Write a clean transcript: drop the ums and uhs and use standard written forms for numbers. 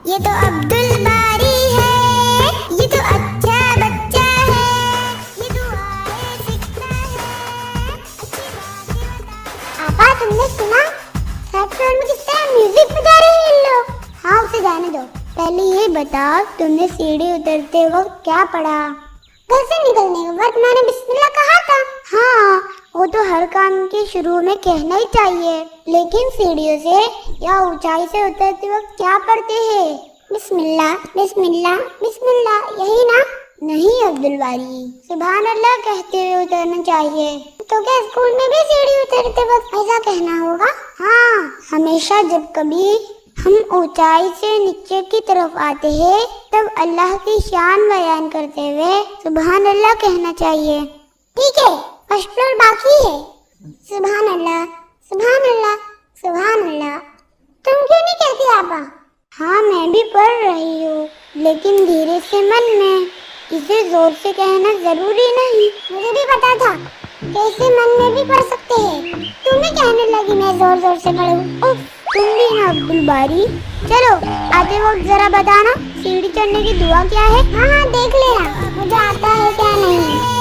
یہ تو عبدل باری ہے، یہ تو اچھا بچہ ہے، یہ دعائیں سیکھتا ہے، اچھی باتیں بتا۔ آپا تم نے سنا تھرڈ فلور میں کس طرح میوزک بجا رہے ہیں ان لوگ؟ ہاں اسے جانے دو، پہلے یہ بتاؤ تم نے سیڑھی اترتے وقت کیا پڑھا؟ گھر سے نکلنے کے وقت میں نے بسم اللہ کہا تھا۔ ہاں وہ تو ہر کام کے شروع میں کہنا ہی چاہیے، لیکن سیڑھیوں سے یا اونچائی سے اترتے وقت کیا پڑھتے ہیں؟ بسم اللہ بسم اللہ بسم اللہ، یہی نا؟ نہیں عبدالباری، سبحان اللہ کہتے ہوئے اترنا چاہیے۔ تو کیا اسکول میں بھی سیڑھی اترتے وقت ایسا کہنا ہوگا؟ ہاں، ہمیشہ جب کبھی ہم اونچائی سے نیچے کی طرف آتے ہیں تب اللہ کی شان بیان کرتے ہوئے سبحان اللہ کہنا چاہیے۔ ٹھیک ہے، فرسٹ فلور باقی ہے۔ سبحان اللہ سبحان اللہ سبحان اللہ۔ تم کیوں نہیں کہتی آپا؟ ہاں میں بھی پڑھ رہی ہوں، لیکن دھیرے سے من میں، اسے زور سے کہنا ضروری نہیں۔ مجھے بھی پتا تھا کہ اسے من میں بھی پڑھ سکتے ہیں، تمہیں کہنے لگی میں زور زور سے پڑھوں۔ تم بھی نا عبدالباری۔ چلو آتے وقت ذرا بتانا سیڑھی چڑھنے کی دعا کیا ہے؟ ہاں دیکھ لینا مجھے آتا ہے کیا نہیں۔